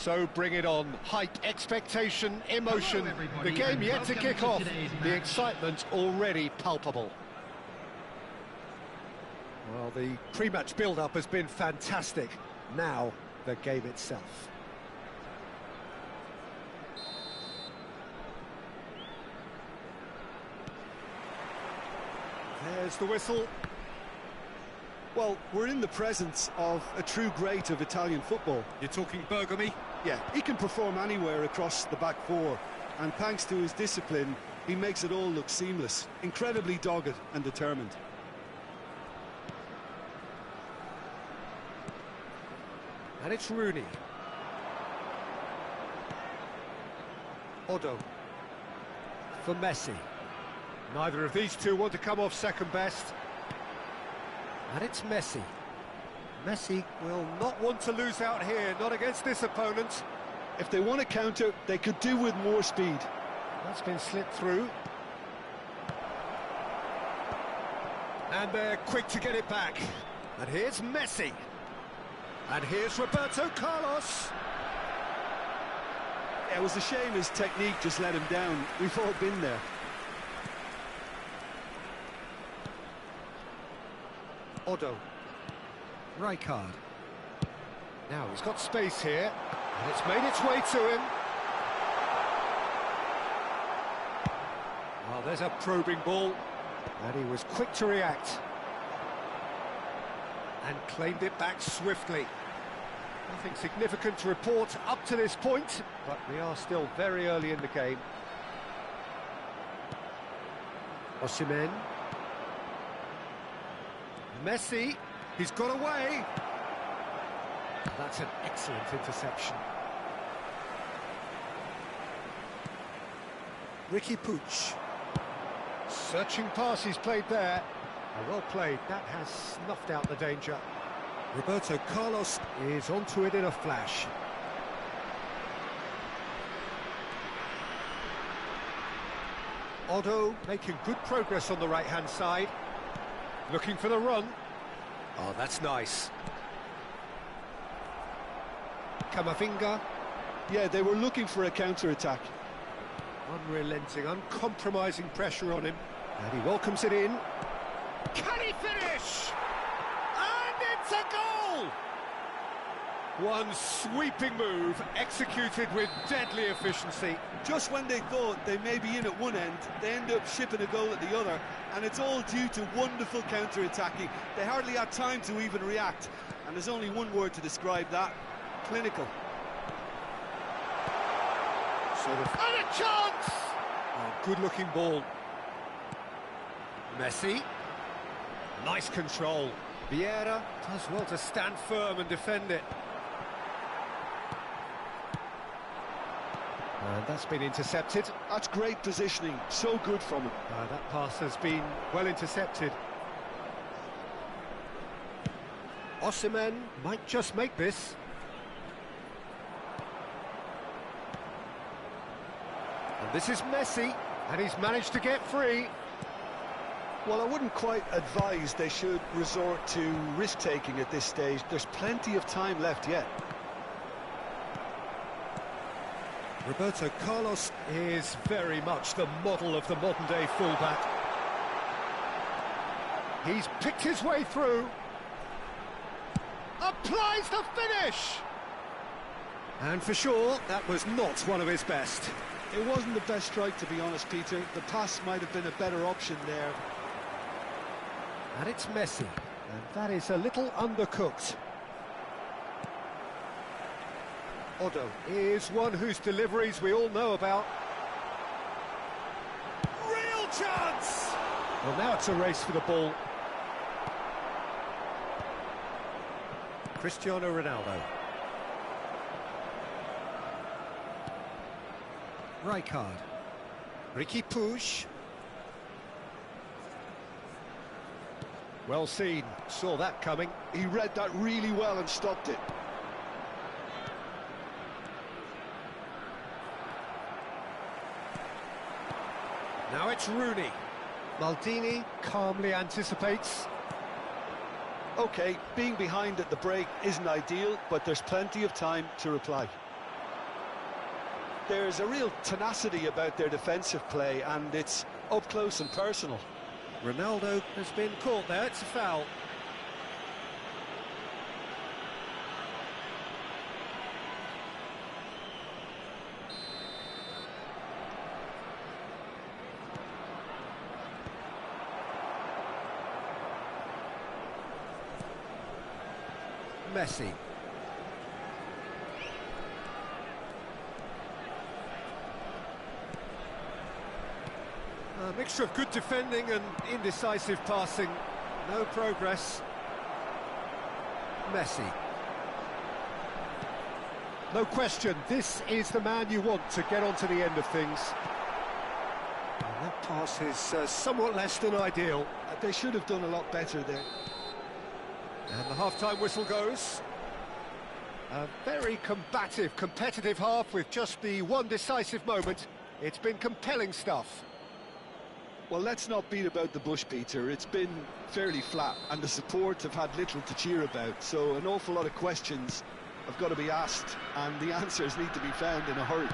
So bring it on. Hype, expectation, emotion. The game yet to kick off. The excitement already palpable. Well, the pre-match build-up has been fantastic. Now, the game itself. There's the whistle. Well, we're in the presence of a true great of Italian football. You're talking Bergami? Yeah, he can perform anywhere across the back four, and thanks to his discipline, he makes it all look seamless. Incredibly dogged and determined. And it's Rooney. Odo. For Messi. Neither of these two want to come off second best. And it's Messi. Messi will not want to lose out here, not against this opponent. If they want to counter, they could do with more speed. That's been slipped through. And they're quick to get it back. And here's Messi. And here's Roberto Carlos. Yeah, it was a shame his technique just let him down. We've all been there. Odo. Rijkaard. Now he's got space here, and it's made its way to him. Oh, there's a probing ball, and he was quick to react. And claimed it back swiftly. Nothing significant to report up to this point, but we are still very early in the game. Osimhen. Messi, he's got away. That's an excellent interception. Ricky Puig. Searching pass he's played there. Well played, that has snuffed out the danger. Roberto Carlos is onto it in a flash. Odo making good progress on the right-hand side. Looking for the run. Oh, that's nice. Camavinga. Yeah, they were looking for a counter-attack. Unrelenting, uncompromising pressure on him. And he welcomes it in. Can he finish? And it's a goal! One sweeping move, executed with deadly efficiency. Just when they thought they may be in at one end, they end up shipping a goal at the other, and it's all due to wonderful counter-attacking. They hardly had time to even react, and there's only one word to describe that: clinical. Sort of. And a chance! Oh, good-looking ball. Messi. Nice control. Vieira does well to stand firm and defend it. And that's been intercepted. That's great positioning, so good from him. That pass has been well intercepted. Osimhen might just make this. And this is Messi, and he's managed to get free. Well, I wouldn't quite advise they should resort to risk-taking at this stage. There's plenty of time left yet. Roberto Carlos is very much the model of the modern-day fullback. He's picked his way through. Applies the finish! And for sure, that was not one of his best. It wasn't the best strike, to be honest, Peter. The pass might have been a better option there. And it's Messi, and that is a little undercooked. Odo is one whose deliveries we all know about. Real chance! Well, now it's a race for the ball. Cristiano Ronaldo. Rijkaard. Ricky Puig. Well seen, saw that coming. He read that really well and stopped it. Now it's Rooney. Maldini calmly anticipates. OK, being behind at the break isn't ideal, but there's plenty of time to reply. There's a real tenacity about their defensive play, and it's up close and personal. Ronaldo has been caught there, it's a foul. Messi. A mixture of good defending and indecisive passing. No progress. Messi. No question, this is the man you want to get onto the end of things. And that pass is somewhat less than ideal. They should have done a lot better there. And the half-time whistle goes. A very combative, competitive half with just the one decisive moment. It's been compelling stuff. Well, let's not beat about the bush, Peter. It's been fairly flat, and the support have had little to cheer about. So an awful lot of questions have got to be asked, and the answers need to be found in a hurry.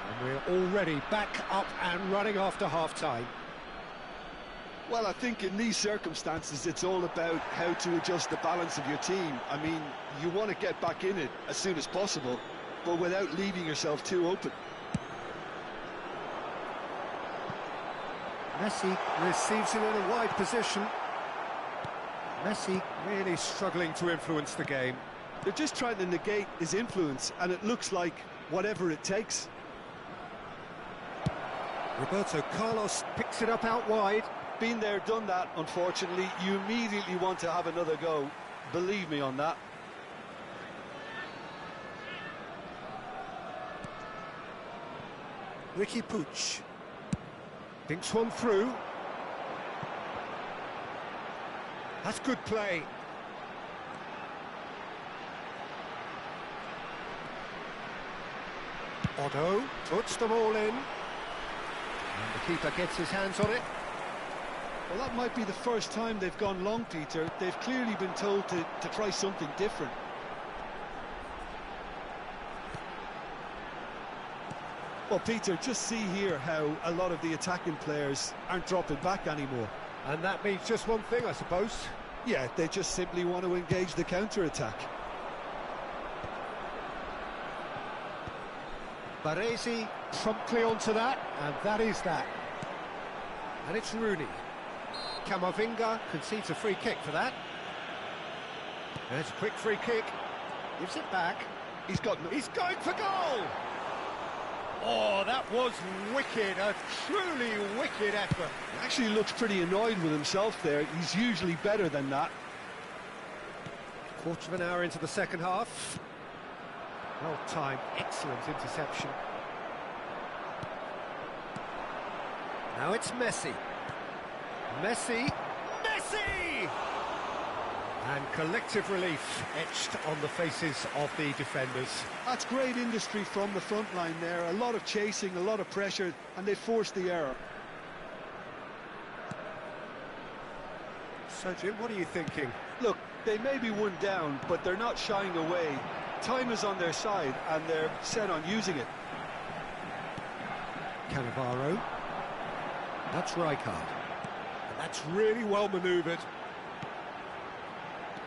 And we're already back up and running after half-time. Well, I think in these circumstances, it's all about how to adjust the balance of your team. I mean, you want to get back in it as soon as possible, but without leaving yourself too open. Messi receives it in a wide position. Messi really struggling to influence the game. They're just trying to negate his influence, and it looks like whatever it takes. Roberto Carlos picks it up out wide. Been there, done that, unfortunately. You immediately want to have another go. Believe me on that. Ricky Puig. Thinks one through. That's good play. Otto puts them all in. And the keeper gets his hands on it. Well, that might be the first time they've gone long, Peter. They've clearly been told to try something different. Well, Peter, just see here how a lot of the attacking players aren't dropping back anymore. And that means just one thing, I suppose. Yeah, they just simply want to engage the counter-attack. Baresi promptly onto that, and that is that. And it's Rooney. Camavinga concedes a free kick for that. There's a quick free kick. Gives it back. He's going for goal! Oh, that was wicked, a truly wicked effort. He actually looks pretty annoyed with himself there. He's usually better than that. Quarter of an hour into the second half. Well timed, excellent interception. Now it's Messi. Messi! And collective relief etched on the faces of the defenders. That's great industry from the front line there. A lot of chasing, a lot of pressure, and they forced the error. So, Jim, what are you thinking? Look, they may be one down, but they're not shying away. Time is on their side, and they're set on using it. Cannavaro. That's Rijkaard. And that's really well manoeuvred.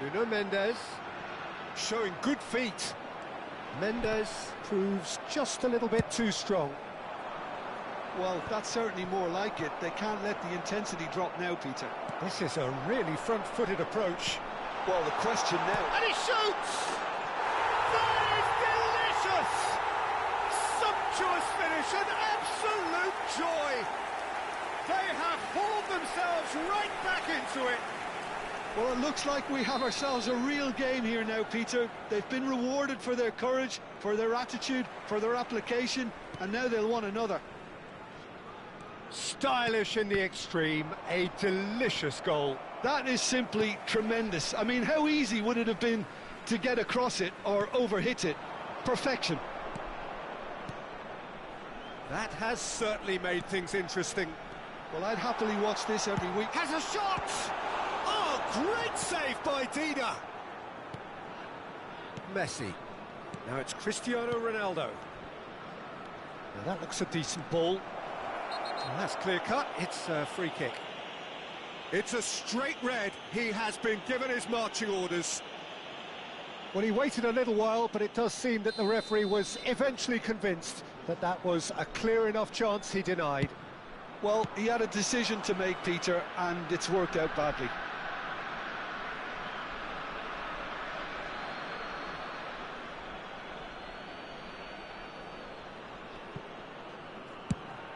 Nuno Mendes showing good feet. Mendes proves just a little bit too strong. Well, that's certainly more like it. They can't let the intensity drop now, Peter. This is a really front-footed approach. Well, the question now... And he shoots! That is delicious! Sumptuous finish, an absolute joy! They have hauled themselves right back into it. Well, it looks like we have ourselves a real game here now, Peter. They've been rewarded for their courage, for their attitude, for their application, and now they'll want another. Stylish in the extreme, a delicious goal. That is simply tremendous. I mean, how easy would it have been to get across it or overhit it? Perfection. That has certainly made things interesting. Well, I'd happily watch this every week. Has a shot! Oh, great save by Dida. Messi. Now it's Cristiano Ronaldo. Well, that looks a decent ball. Well, that's clear cut. It's a free kick. It's a straight red. He has been given his marching orders. Well, he waited a little while, but it does seem that the referee was eventually convinced that that was a clear enough chance he denied. Well, he had a decision to make, Peter, and it's worked out badly.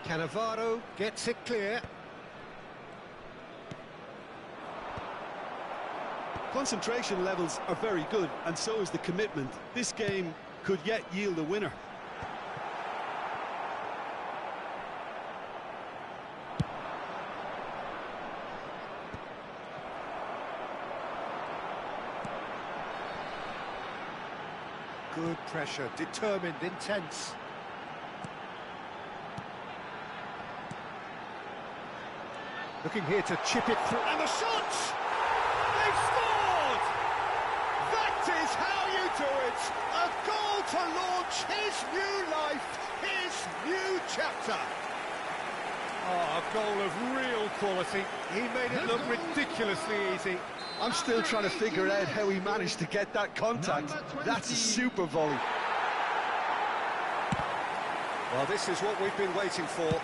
Cannavaro gets it clear. Concentration levels are very good, and so is the commitment. This game could yet yield a winner. Good pressure, determined, intense. Looking here to chip it through, and the shot! They've scored! That is how you do it! A goal to launch his new life, his new chapter. Oh, a goal of real quality. He made it look ridiculously easy. I'm still trying to figure out how he managed to get that contact. That's a super volley. Well, this is what we've been waiting for.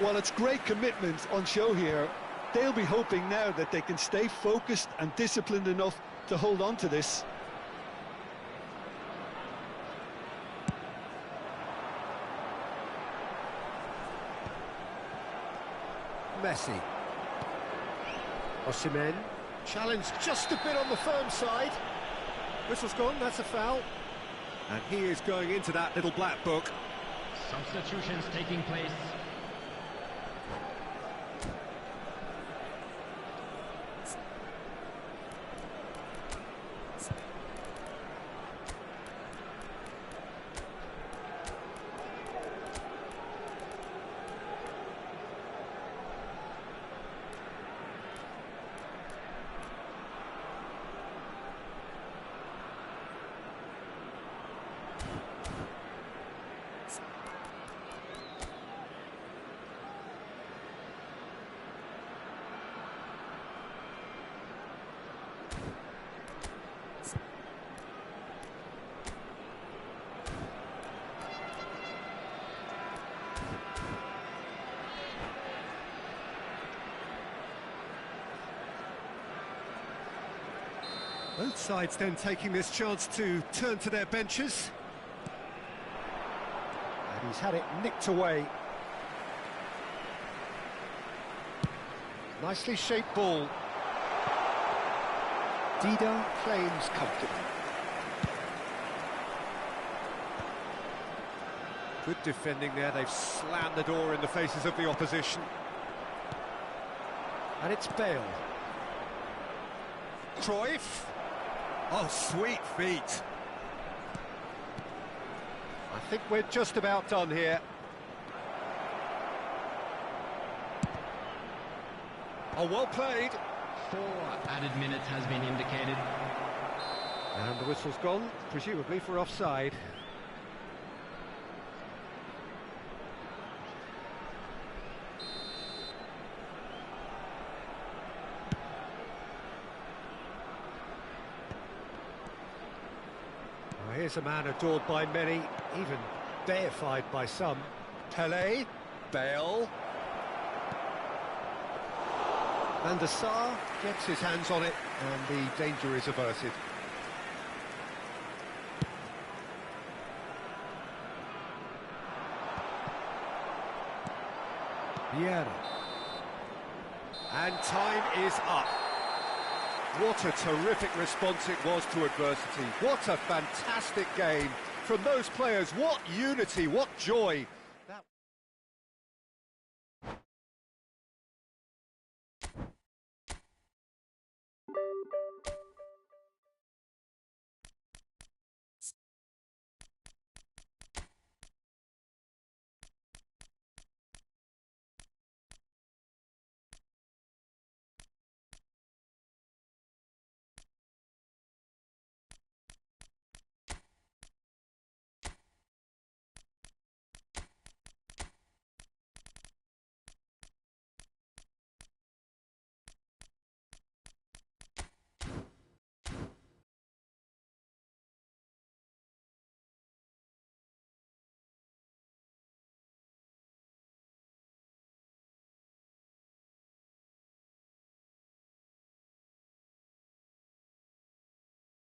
Well, it's great commitment on show here. They'll be hoping now that they can stay focused and disciplined enough to hold on to this. Messi. Osimhen. Challenged just a bit on the firm side. Whistle's gone, that's a foul. And he is going into that little black book. Substitutions taking place. Both sides then taking this chance to turn to their benches. And he's had it nicked away. Nicely shaped ball. Dida claims comfortably. Good defending there, they've slammed the door in the faces of the opposition. And it's Bale. Cruyff. Oh, sweet feet. I think we're just about done here. Oh, well played. 4 added minutes has been indicated. And the whistle's gone, presumably for offside. Here's a man adored by many, even deified by some. Pelé, Bale. And the Sar gets his hands on it, and the danger is averted. Vieira. And time is up. What a terrific response it was to adversity. What a fantastic game from those players. What unity, what joy.